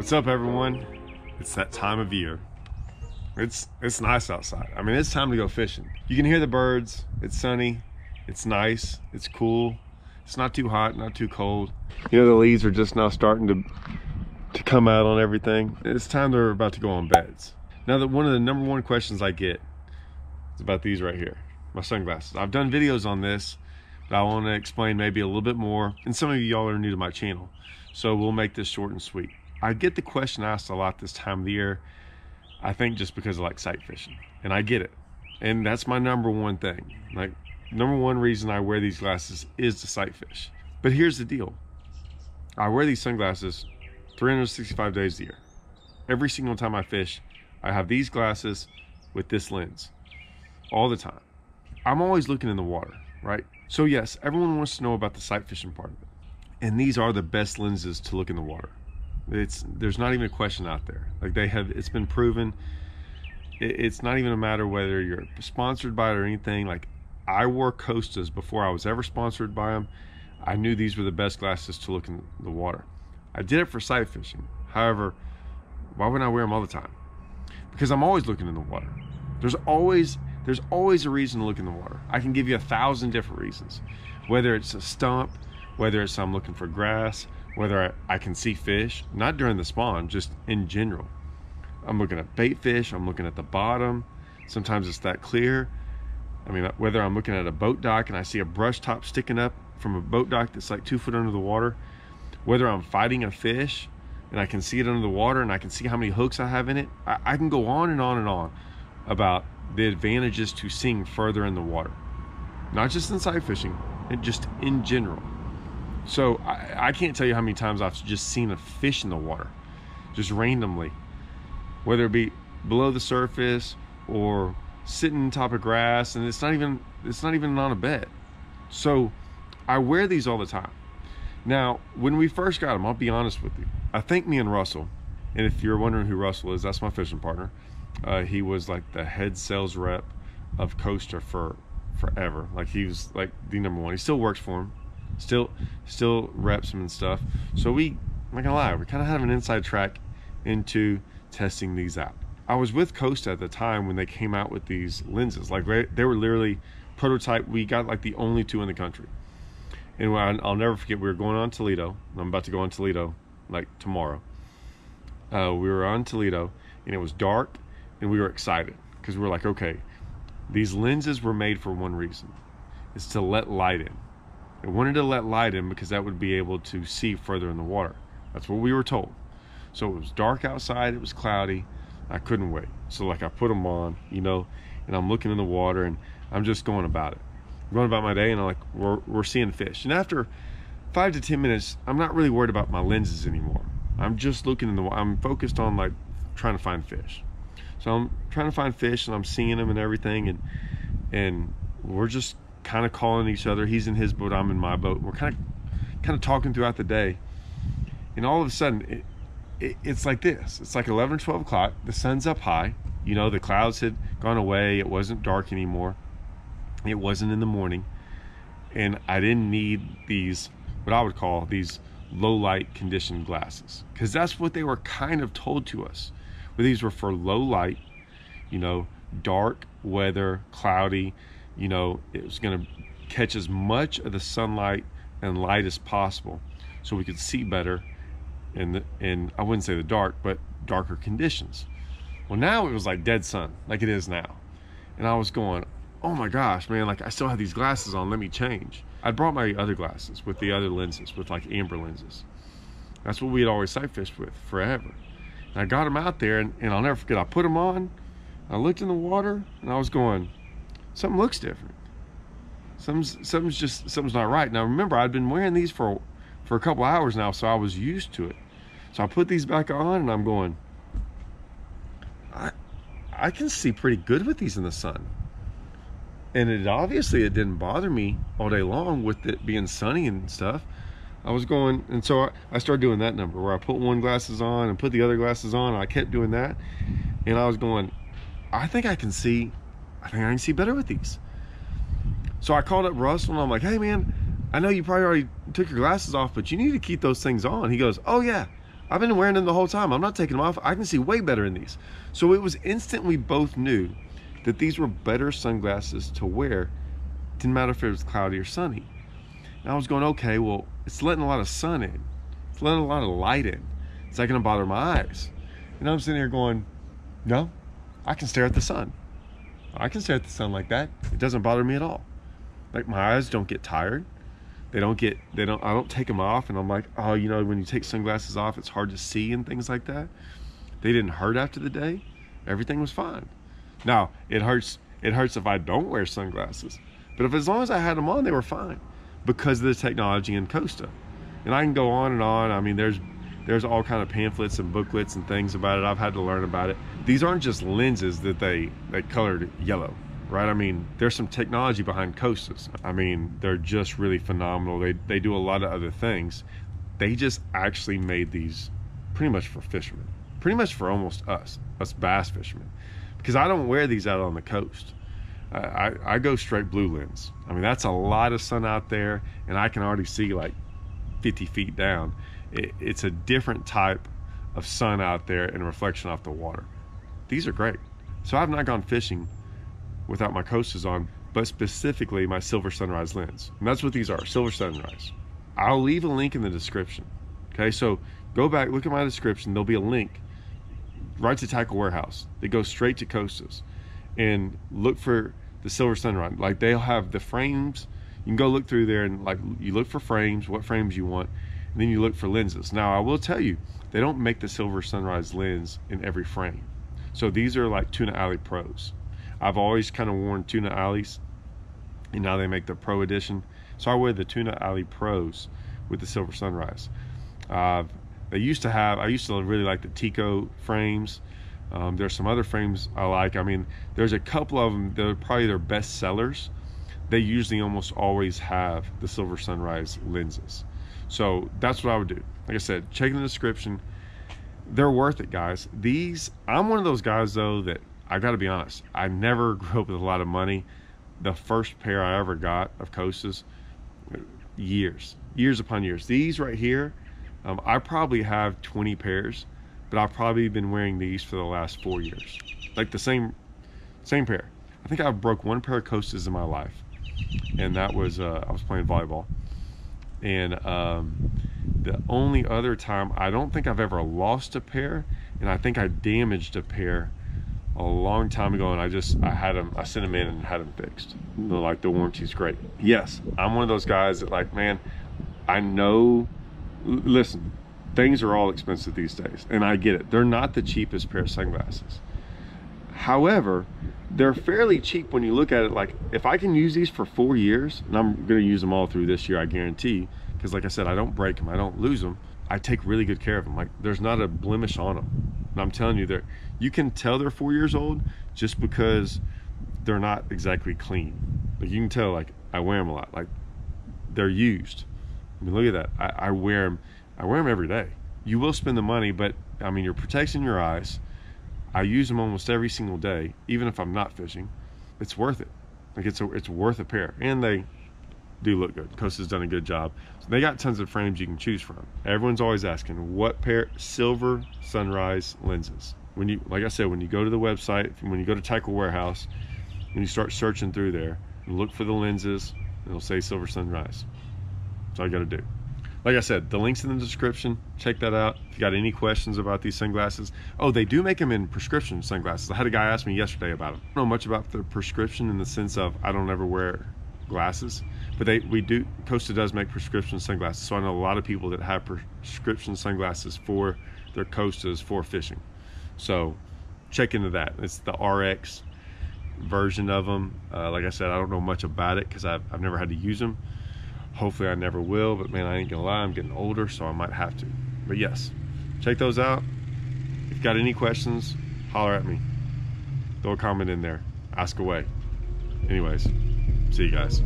What's up, everyone? It's that time of year. It's nice outside. I mean, it's time to go fishing. You can hear the birds. It's sunny. It's nice. It's cool. It's not too hot, not too cold. You know, the leaves are just now starting to come out on everything. It's time they're about to go on beds. Now, one of the number one questions I get is about these right here, my sunglasses. I've done videos on this, but I want to explain maybe a little bit more. And some of y'all are new to my channel, so we'll make this short and sweet. I get the question asked a lot this time of the year, I think just because I like sight fishing, and I get it. And that's my number one thing. Like, number one reason I wear these glasses is to sight fish. But here's the deal. I wear these sunglasses 365 days a year. Every single time I fish, I have these glasses with this lens all the time. I'm always looking in the water, right? So yes, everyone wants to know about the sight fishing part of it. And these are the best lenses to look in the water. There's not even a question out there. Like, it's been proven. It's not even a matter whether you're sponsored by it or anything. Like, I wore Costas before I was ever sponsored by them. I knew these were the best glasses to look in the water. I did it for sight fishing. However, why wouldn't I wear them all the time? Because I'm always looking in the water. There's always a reason to look in the water. I can give you 1,000 different reasons. Whether it's a stump, whether it's I'm looking for grass, whether I can see fish, not during the spawn, just in general. I'm looking at bait fish, I'm looking at the bottom. Sometimes it's that clear. I mean, whether I'm looking at a boat dock and I see a brush top sticking up from a boat dock that's like 2 foot under the water. Whether I'm fighting a fish and I can see it under the water and I can see how many hooks I have in it. I can go on and on and on about the advantages to seeing further in the water. Not just in sight fishing, and just in general. So I can't tell you how many times I've just seen a fish in the water, just randomly, whether it be below the surface or sitting on top of grass, and it's not even on a bed. So I wear these all the time. Now, when we first got them, I'll be honest with you, I think me and Russell, and if you're wondering who Russell is, that's my fishing partner. He was like the head sales rep of Costa for forever. Like, he was like the number one. He still works for him. Still reps him and stuff. So I'm not gonna lie, we kind of have an inside track into testing these out. I was with Costa at the time when they came out with these lenses. Like, they were literally prototype. We got like the only 2 in the country. And I'll never forget, we were going on Toledo. I'm about to go on Toledo like tomorrow. We were on Toledo and it was dark and we were excited because we were like, okay, these lenses were made for one reason. It's to let light in. I wanted to let light in because that would be able to see further in the water. That's what we were told. So it was dark outside, it was cloudy, I couldn't wait. So like, I put them on, you know, and I'm looking in the water and I'm just going about it. I'm going about my day, and I'm like, we're seeing fish. And after 5 to 10 minutes, I'm not really worried about my lenses anymore. I'm just looking in the water. I'm focused on like trying to find fish. So I'm trying to find fish and I'm seeing them and everything, and we're just kind of calling each other. He's in his boat, I'm in my boat. We're kind of talking throughout the day, and all of a sudden it's like this. It's like 11 or 12 o'clock. The sun's up high. You know, the clouds had gone away. It wasn't dark anymore. It wasn't in the morning, and I didn't need these, what I would call these low light conditioned glasses, because that's what they were kind of told to us. But these were for low light, you know, dark weather, cloudy. You know, it was going to catch as much of the sunlight and light as possible so we could see better in I wouldn't say the dark, but darker conditions. Well, now it was like dead sun, like it is now. And I was going, oh my gosh, man, like, I still have these glasses on, let me change. I brought my other glasses with the other lenses, with like amber lenses. That's what we had always sight fished with forever. And I got them out there, and I'll never forget, I put them on, I looked in the water, and I was going, something looks different. Something's not right. Now remember, I'd been wearing these for a couple hours now, so I was used to it. So I put these back on, and I'm going, I can see pretty good with these in the sun. And it didn't bother me all day long with it being sunny and stuff. I was going, and so I started doing that number where I put one glasses on and put the other glasses on, and I kept doing that. And I was going, I think I can see better with these. So I called up Russell and I'm like, hey man, I know you probably already took your glasses off, but you need to keep those things on. He goes, oh yeah, I've been wearing them the whole time. I'm not taking them off. I can see way better in these. So it was instant we both knew that these were better sunglasses to wear. Didn't matter if it was cloudy or sunny. And I was going, okay, well, it's letting a lot of sun in. It's letting a lot of light in. Is that gonna bother my eyes? And I'm sitting here going, no, I can stare at the sun. I can stare at the sun like that. It doesn't bother me at all. Like, my eyes don't get tired. I don't take them off and I'm like, oh, you know, when you take sunglasses off, it's hard to see and things like that. They didn't hurt after the day. Everything was fine. Now, it hurts if I don't wear sunglasses. But as long as I had them on, they were fine because of the technology in Costa. And I can go on and on. I mean, there's all kind of pamphlets and booklets and things about it. I've had to learn about it. These aren't just lenses that they colored yellow, right? I mean, there's some technology behind Costas. I mean, they're just really phenomenal. They do a lot of other things. They just actually made these pretty much for fishermen, pretty much for almost us bass fishermen, because I don't wear these out on the coast. I go straight blue lens. I mean, that's a lot of sun out there, and I can already see like 50 feet down. It's a different type of sun out there and reflection off the water. These are great. So I've not gone fishing without my Costas on, but specifically my Silver Sunrise lens. And that's what these are, Silver Sunrise. I'll leave a link in the description. Okay, so go back, look at my description. There'll be a link right to Tackle Warehouse. It goes straight to Costas. And look for the Silver Sunrise. Like, they'll have the frames. You can go look through there and like you look for frames, what frames you want, and then you look for lenses. Now, I will tell you, they don't make the Silver Sunrise lens in every frame. So these are like Tuna Alley Pros. I've always kind of worn Tuna Alleys, and now they make the Pro Edition. So I wear the Tuna Alley Pros with the Silver Sunrise. I used to really like the Tico frames. There's some other frames I like. I mean, there's a couple of them that are probably their best sellers. They usually almost always have the Silver Sunrise lenses. So that's what I would do. Like I said, check in the description. They're worth it, guys. I'm one of those guys though that I gotta be honest, I never grew up with a lot of money. The first pair I ever got of Costas, years upon years. These right here, I probably have 20 pairs, but I've probably been wearing these for the last 4 years. Like the same pair. I think I've broke one pair of Costas in my life, and that was I was playing volleyball. And the only other time, I don't think I've ever lost a pair, and I think I damaged a pair a long time ago, and I sent them in and had them fixed. Like, the warranty's great. Yes, I'm one of those guys that, like, man, I know, listen, things are all expensive these days, and I get it. They're not the cheapest pair of sunglasses. However, they're fairly cheap when you look at it. Like, if I can use these for 4 years, and I'm gonna use them all through this year, I guarantee, because like I said, I don't break them, I don't lose them. I take really good care of them. Like, there's not a blemish on them. And I'm telling you, you can tell they're 4 years old just because they're not exactly clean. Like, you can tell, like, I wear them a lot. Like, they're used. I mean, look at that. I wear them every day. You will spend the money, but I mean, you're protecting your eyes. I use them almost every single day, even if I'm not fishing. It's worth it. Like, it's worth a pair, and they do look good. Costa's done a good job. So they got tons of frames you can choose from. Everyone's always asking, what pair? Silver Sunrise lenses. Like I said, when you go to the website, when you go to Tackle Warehouse, when you start searching through there, look for the lenses, it'll say Silver Sunrise. That's all you gotta do. Like I said, the link's in the description. Check that out. If you got any questions about these sunglasses. Oh, they do make them in prescription sunglasses. I had a guy ask me yesterday about them. I don't know much about the prescription in the sense of I don't ever wear glasses, but Costa does make prescription sunglasses. So I know a lot of people that have prescription sunglasses for their Costas for fishing. So check into that. It's the RX version of them. Like I said, I don't know much about it because I've never had to use them. Hopefully I never will, but man, I ain't gonna lie, I'm getting older, so I might have to. But yes, check those out. If you got any questions, holler at me. Throw a comment in there, ask away. Anyways, see you guys.